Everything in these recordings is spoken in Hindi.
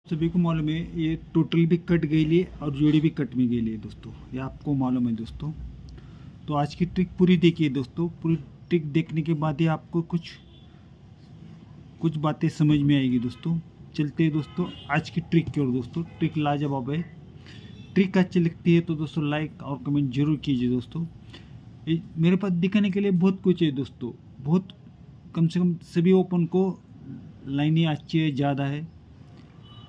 सभी को मालूम है ये टोटल भी कट गई है और जोड़ी भी कट में गई है दोस्तों, ये आपको मालूम है दोस्तों। तो आज की ट्रिक पूरी देखिए दोस्तों, पूरी ट्रिक देखने के बाद ही आपको कुछ कुछ बातें समझ में आएगी दोस्तों। चलते हैं दोस्तों आज की ट्रिक की ओर दोस्तों। ट्रिक लाजवाब है। ट्रिक अच्छी लगती है तो दोस्तों लाइक और कमेंट जरूर कीजिए दोस्तों। मेरे पास दिखाने के लिए बहुत कुछ है दोस्तों, बहुत कम से कम सभी ओपन को लाइनें अच्छी है, ज़्यादा है,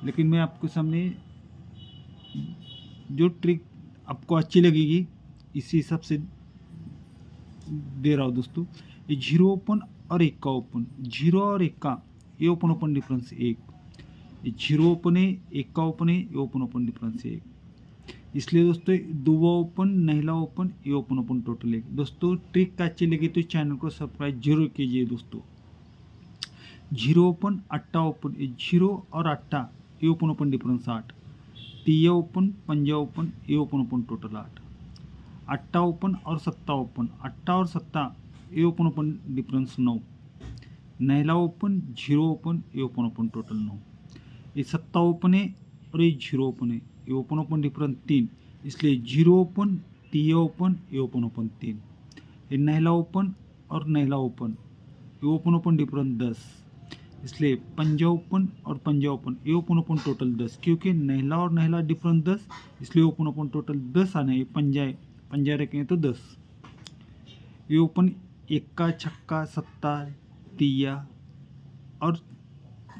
लेकिन मैं आपको सामने जो ट्रिक आपको अच्छी लगेगी इसी हिसाब से दे रहा हूँ दोस्तों। ये जीरो ओपन और एक का ओपन, जीरो और एक का ये ओपन ओपन डिफरेंस एक, ये जीरो ओपन है, एक का ओपन है, ये ओपन ओपन डिफरेंस एक। इसलिए दोस्तों दुआ ओपन, नहला ओपन, ये ओपन ओपन टोटल एक। दोस्तों ट्रिक अच्छी लगी तो चैनल को सब्सक्राइब जरूर कीजिए दोस्तों। जीरो ओपन, अट्टा ओपन, ये जीरो और अट्टा ये ओपन ओपन डिफरेंस 8, तिया ओपन, पंजा ओपन, ये ओपन ओपन टोटल 8, अट्टा ओपन और सत्ता ओपन, अट्टा और सत्ता ये ओपन ओपन डिफरेंस 9, नहला ओपन, जीरो ओपन, ये ओपन ओपन टोटल 9, ये सत्ता ओपन है और ये जीरो ओपन है, ये ओपन ओपन डिफरेंस 3, इसलिए जीरो ओपन, तिया ओपन, ये ओपन ओपन 3, ये नहला ओपन और नहला ओपन, ये ओपन ओपन डिफरेंस 10, इसलिए पंजा ओपन और पंजा ओपन, ये ओपन ओपन टोटल 10, क्योंकि नहला और नहला डिफरेंस 10, इसलिए ओपन ओपन टोटल 10 आना है। पंजा पंजा रखेंगे तो 10, ये ओपन इक्का, छक्का, सत्ता, तिया और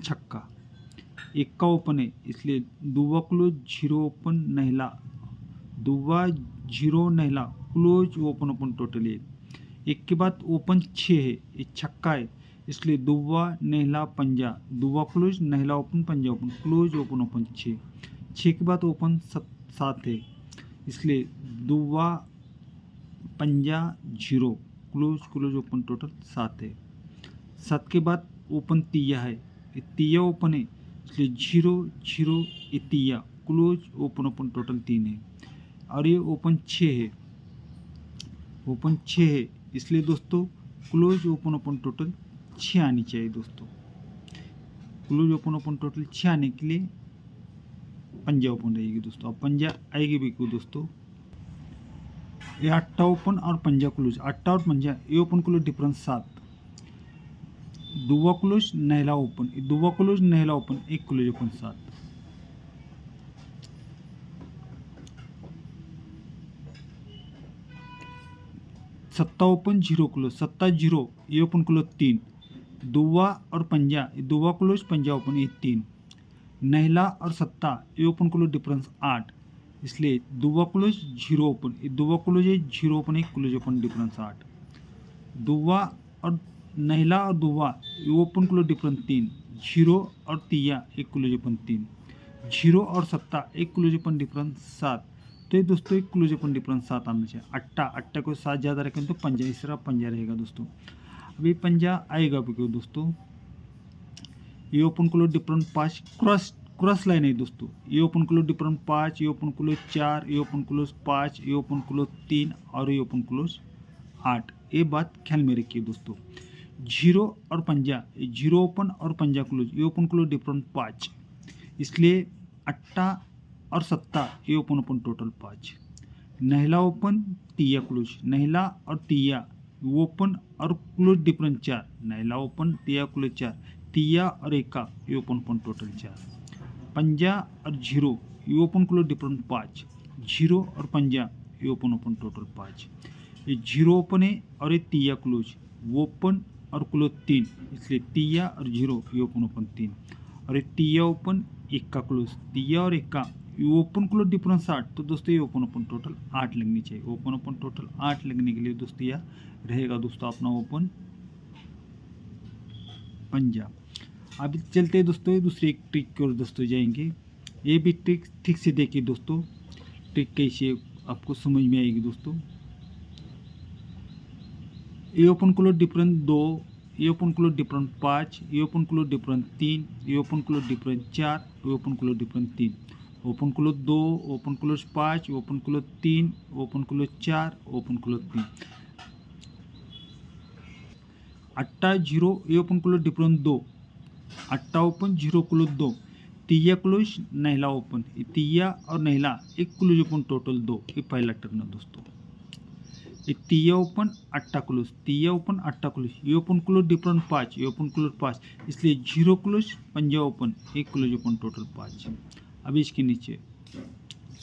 छक्का, इक्का ओपन है, इसलिए दुआ क्लोज, जीरो ओपन, नहला, दुआ जीरो नहला क्लोज, ओपन ओपन टोटल एक के बाद ओपन 6 है, ये छक्का है, इसलिए दुआ नहला पंजा, दुआ क्लोज, नहला ओपन, पंजा ओपन, क्लोज, ओपन ओपन 6, 6 के बाद ओपन 7 है, इसलिए दुआ पंजा zero close close open total 7 है। 7 के बाद ओपन तिया है, ये तिया ओपन है, इसलिए जीरो जीरो ये तिया क्लोज, ओपन ओपन टोटल 3 है, और ये ओपन 6 है, ओपन 6 है, इसलिए दोस्तों क्लोज ओपन ओपन टोटल 6 आनी चाहिए दोस्तों। क्लोज ओपन ओपन टोटल 6 आने के लिए पंजा ओपन रहेगी दोस्तों। अब पंजा आएगी भी क्यों दोस्तों, ये अट्टा ओपन और पंजा क्लोज, अट्टा और पंजा ये ओपन क्लोज डिफरेंस 7, दुआ क्लोज नहला ओपन, दुआ क्लोज नहला ओपन, एक क्लोज ओपन 7, सत्ता ओपन, जीरो क्लोज, सत्ता जीरो ये ओपन क्लोज 3, दुआ और पंजा, दुआ क्लोज पंजा ओपन ये 3, नहला और सत्ता ये ओपन क्लोज डिफरेंस 8, इसलिए दुआ क्लोज जीरो ओपन, दुआ क्लोज है, जीरो ओपन, एक क्लोज ओपन डिफरेंस 8, दुआ और नहला और दुआ ये ओपन क्लोज डिफरेंस 3, जीरो और तिया एक क्लोज ओपन 3, जीरो और सत्ता एक क्लोज ओपन डिफरेंस 7। तो ये दोस्तों एक क्लोज ओपन डिफरेंस 7 आना चाहिए। अट्टा, अट्टा को 7 ज़्यादा रखें तो पंजा, इस तरह पंजा रहेगा दोस्तों। अभी पंजा आएगा भी क्यों दोस्तों, ये open close difference 5 cross line है दोस्तों, ये ओपन क्लोज डिफरेंस 5, ये ओपन क्लोज 4, ये ओपन क्लोज 5, ये ओपन क्लोज 3 और ये ओपन क्लोज 8। ये बात ख्याल में रखिए दोस्तों। जीरो और पंजा, जीरो ओपन और पंजा क्लोज, ये ओपन क्लोज डिफरेंस 5, इसलिए अट्टा और सत्ता ये ओपन ओपन टोटल 5, नहला ओपन, तिया क्लोज, नहला और तिया ओपन और क्लोज डिफरेंस 4, नहला ओपन, तिया क्लोज 4, तिया और एका ये ओपन ओपन टोटल 4, पंजा और जीरो ये ओपन क्लोज डिफरेंस 5, जीरो और पंजा ये ओपन ओपन टोटल 5, ये जीरो ओपन है और ये तिया क्लोज, ओपन और क्लोज 3, इसलिए तिया और जीरो ये ओपन ओपन 3, और ये तिया ओपन, इक्का क्लोज, तिया और इक्का ये ओपन क्लोज डिफरेंस 8। तो दोस्तों ये ओपन ओपन टोटल 8 लगनी चाहिए। ओपन ओपन टोटल 8 लगने के लिए दोस्तों यह रहेगा दोस्तों अपना ओपन पंजा। अभी चलते हैं दोस्तों दूसरी एक ट्रिक की ओर दोस्तों जाएंगे। ये भी ट्रिक ठीक से देखिए दोस्तों, ट्रिक कैसे आपको समझ में आएगी दोस्तों। ये ओपन क्लोज डिफरेंस 2, ये ओपन क्लोज डिफरेंस 5, ये ओपन क्लोज डिफरेंस 3, ये ओपन क्लोज डिफरेंस 4, ये open close difference 3, open close 2, open close 5, open close 3, open close 4, open close 3, अट्टा जीरो ये ओपन क्लोज डिफरेंस 2, अट्टा ओपन, जीरो क्लोज 2, तिया क्लोज नहला ओपन, तिया और नहला एक क्लोज ओपन टोटल 2, ये पहला टर्न है दोस्तों। ये तिया ओपन अट्टा क्लोज, तिया ओपन अट्टा क्लोज, ये ओपन क्लोज डिफरेंट 5, ये ओपन क्लोज 5, इसलिए 0 क्लोज पंजा ओपन, एक क्लोज ओपन टोटल 5। अब इसके नीचे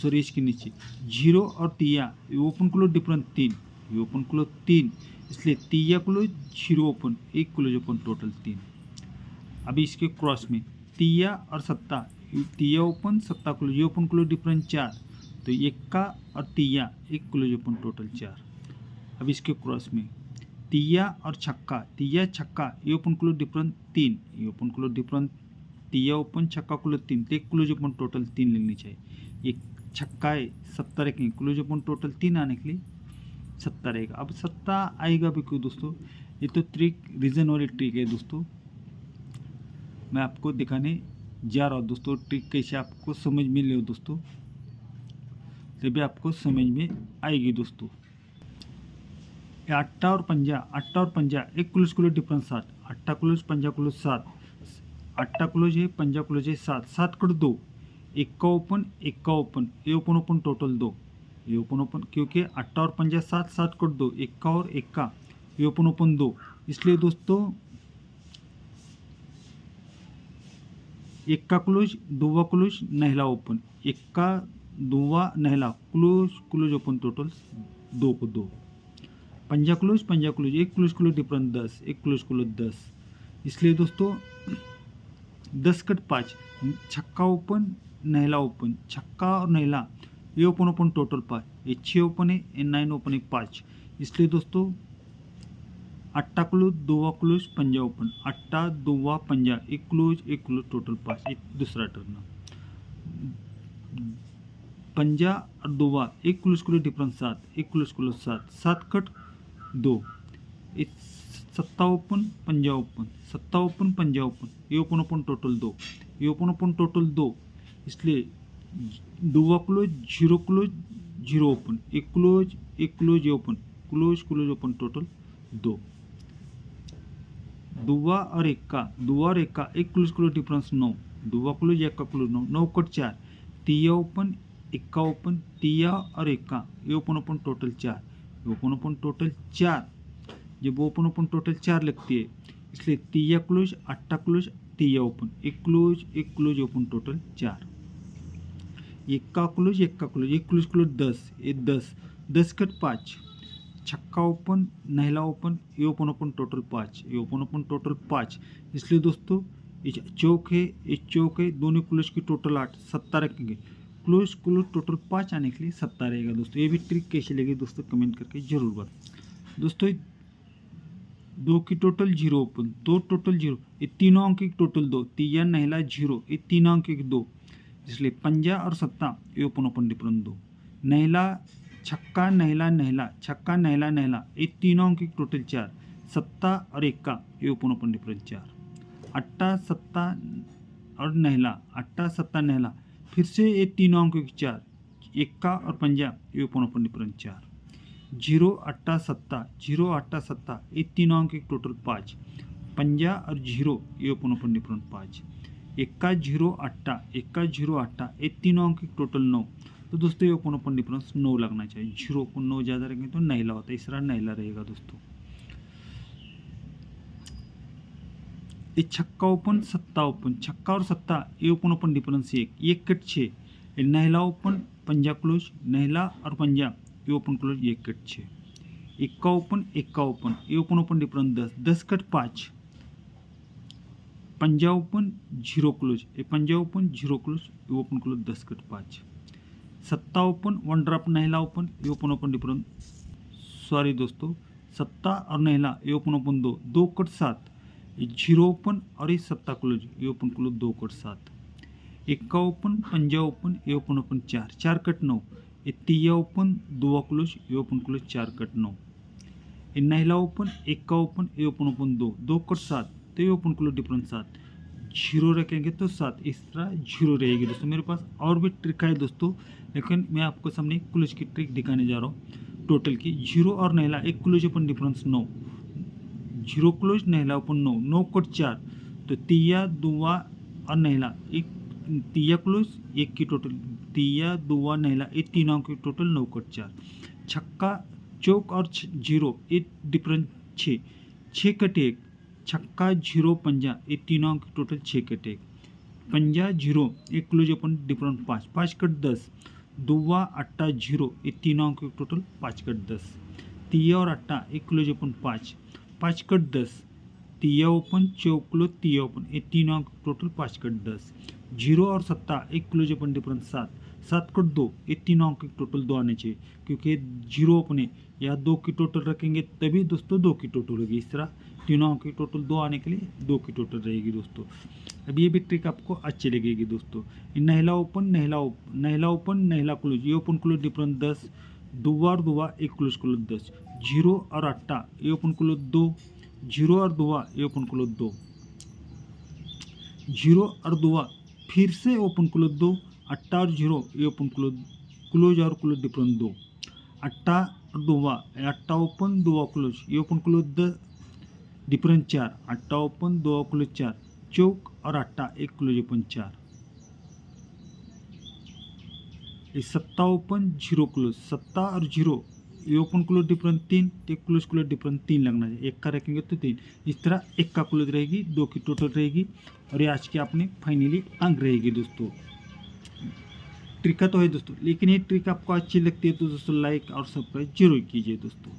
इसके नीचे 0 और तिया, ये ओपन क्लोज डिफरेंट 3, ये ओपन क्लोज 3, इसलिए तिया क्लोज 0 ओपन, एक क्लोज ओपन टोटल 3। अभी इसके क्रॉस में तिया और सत्ता, तिया ओपन सत्ता क्लोज, ये ओपन क्लोज डिफरेंट 4, तो एक्का और तिया एक क्लोज ओपन टोटल 4। अब इसके क्रॉस में तिया और छक्का, तिया छक्का, ये ओपन क्लोज डिफरेंट 3, ये ओपन क्लोज डिफरेंट, तिया ओपन छक्का क्लोज 3, तो एक क्लोज ओपन टोटल 3 लेनी चाहिए। एक छक्का है 70 रखेंगे, क्लोज ओपन टोटल 3 आने के लिए 70 रहेगा। अब 70 आएगा भी क्यों दोस्तों, ये तो ट्रिक रीजन वाली ट्रिक है दोस्तों, मैं आपको दिखाने जा रहा हूँ दोस्तों। ट्रिक कैसे आपको समझ में ले दोस्तों, तभी आपको समझ में आएगी दोस्तों। अट्टा और पंजा एक क्लोज डिफरेंस 7, अट्टा क्लोज पंजा क्लोज 7, अट्टा क्लोज है पंजा क्लोज है 7, 7 कट 2, एक्का ओपन ये ओपन ओपन टोटल 2, ये ओपन क्योंकि अट्टा और पंजा 7, 7 कट 2, एक्का और एक्का, ये ओपन 2, इसलिए दोस्तों एक्का क्लोज दुवा क्लोज नहला ओपन, एक्का दुवा नहला क्लोज ओपन टोटल 2 को 2, पंजा क्लोज एक क्लोज डिफरेंट 10, एक क्लोज 10, इसलिए दोस्तों 10 कट 5, छक्का ओपन नहला ओपन, छक्का और नहला ये ओपन टोटल 5, ये 6 ओपन है, ये 9 ओपन है 5, इसलिए दोस्तों अट्टा क्लोज दुवा क्लोज पंजा ओपन, अट्टा दुवा पंजा एक क्लोज टोटल 5, एक दूसरा टर्न। पंजा और दुवा एक क्लोज डिफरेंस 7, एक क्लोज 7, 7 कट 2, सत्ता ओपन पंजा ओपन, सत्ता ओपन पंजा ओपन, ये ओपन टोटल 2, ये ओपन टोटल 2, इसलिए दुवा क्लोज 0 ओपन, एक close open, close open total 2। दुवा और एक्का एक क्लोज डिफरेंस 9, दुवा क्लोज एक्का क्लोज 9, 9 कट 4, तिया ओपन एक्का ओपन, तिया और एक्का ये ओपन टोटल 4, ओपन टोटल 4, जब ओपन टोटल 4 लगती है, इसलिए तिया क्लोज अट्टा क्लोज तिया ओपन, एक close open total 4, Ekka close एक क्लोज 10, ये 10 कट 5, छक्का ओपन नहला ओपन, ये ओपन टोटल 5, ये ओपन टोटल 5, इसलिए दोस्तों ये चौक है, दोनों क्लोज की टोटल 8, 70 रखेंगे, क्लोज टोटल 5 आने के लिए 70 रहेगा दोस्तों। ये भी ट्रिक कैसे लगी दोस्तों कमेंट करके जरूर बता दोस्तों। 2 की टोटल 0 ओपन, 2 टोटल 0, ये तीनों अंक की टोटल 2, तिया नहला 0, ये तीनों अंक की 2, इसलिए पंजा और सत्ता ये ओपन डिफरेंट 2, नहला छक्का छक्का नहला ये तीनों अंक की टोटल 4, सत्ता और एक्का ये ओपन डिफरेंट 4, अट्टा सत्ता और नहला फिर से ये तीनों अंक की 4, एक्का और पंजा ये ओपन डिफरेंट 4, 0 अट्टा सत्ता ये तीनों अंक की टोटल 5, पंजा और 0 ये ओपन डिफरेंट 5, एक्का 0 अट्टा ये तीनों अंक की टोटल 9, तो दोस्तों ये ओपन डिफरेंस 9 लगना चाहिए, 0 को 9 ज़्यादा रखेंगे तो नहला होता है, इस तरह नहला रहेगा दोस्तों। ये छक्का ओपन सत्ता ओपन, छक्का और सत्ता ये ओपन डिफरेंस 1 कट 6, ये नहला ओपन पंजा क्लोज, नहला और पंजा ये open close 1 cut 6, Ekka open ये ओपन डिफरेंस 10 कट 5, पंजा ओपन 0 क्लोज, ये पंजा ओपन 0 क्लोज ये ओपन क्लोज 10 कट 5, सत्ता ओपन 1 ड्रॉप नहला ओपन ये ओपन डिफरेंस, सॉरी दोस्तों सत्ता और नहला ये ओपन 2 कट 7, ये 0 ओपन और ये सत्ता क्लोज ये open close 2 cut 7, Ekka open पंजा ओपन ये ओपन 4 कट 9, ये तिया ओपन दुआ क्लोज ये ओपन क्लोज 4 कट 9, ये नहला ओपन एक्का ओपन ये ओपन 2 कट 7, तो ये ओपन क्लोज डिफरेंस 7, 0 रखेंगे तो 7, इस तरह 0 रहेगी दोस्तों। मेरे पास और भी ट्रिक है दोस्तों, लेकिन मैं आपको सामने क्लोज की ट्रिक दिखाने जा रहा हूँ टोटल की। 0 और नहला एक क्लोज ओपन डिफरेंस 9, 0 क्लोज नहला ओपन 9 कट 4, तो तिया दुआ और नहला एक तिया क्लोज, एक की टोटल, तिया दुआ नहला, ये तीनों की टोटल 9 कट 4। छक्का चौक और जीरो, ये डिफरेंस 6, 6 कट 1, छक्का जीरो पंजा, ये तीनों की टोटल 6 कट 1, पंजा जीरो, एक क्लोज अपन डिफरेंस 5, 5 कट 10, दुआ अट्टा जीरो, ये तीनों की टोटल 5 कट 10, तिया और अट्टा एक क्लोज अपन 5, 5 कट 10, तिया ओपन चौकलो तिया ओपन, ये तीनों टोटल 5 कट 10, जीरो और सत्ता एक क्लोज अपन डिफरेंस 7, 7 कट 2, ये तीनों के टोटल 2 आने चाहिए, क्योंकि जीरो अपने या 2 की टोटल रखेंगे तभी दोस्तों 2 की टोटल होगी। इस तरह तीनों की टोटल 2 आने के लिए 2 की टोटल रहेगी दोस्तों। अब ये भी ट्रिक आपको अच्छी लगेगी दोस्तों। नहला ओपन नहला ओपन, नहला ओपन नहला क्लोज, ये ओपन क्लोज डिफरेंस 10, दुआ और दुआ एक क्लोज क्लोज 10, जीरो और अट्टा ये ओपन क्लोज 2, जीरो और दुआ ये ओपन क्लोज 2, जीरो और दुआ फिर से ओपन क्लोज 2, अट्टा और जीरो ये ओपन क्लोज और क्लोज डिफरेंस 2, अट्टा और दुआ, अट्टा ओपन दुआ क्लोज, ये ओपन क्लोज 10 डिफरेंस 4, अट्टा ओपन दुआ क्लोज 4, चौक और अट्टा एक क्लोज ओपन 4, ये सत्ता ओपन जीरो क्लोज, सत्ता और जीरो ये ओपन क्लोज डिफरेंस 3, एक क्लोज क्लोज डिफरेंस 3 लगना है, एक का रखेंगे तो 3, इस तरह एक का क्लोज रहेगी, 2 की टोटल रहेगी, और ये आज की अपने फाइनली अंक रहेगी दोस्तों। ट्रिक तो है दोस्तों, लेकिन ये ट्रिक आपको अच्छी लगती है तो दोस्तों लाइक और सब्सक्राइब जरूर कीजिए दोस्तों।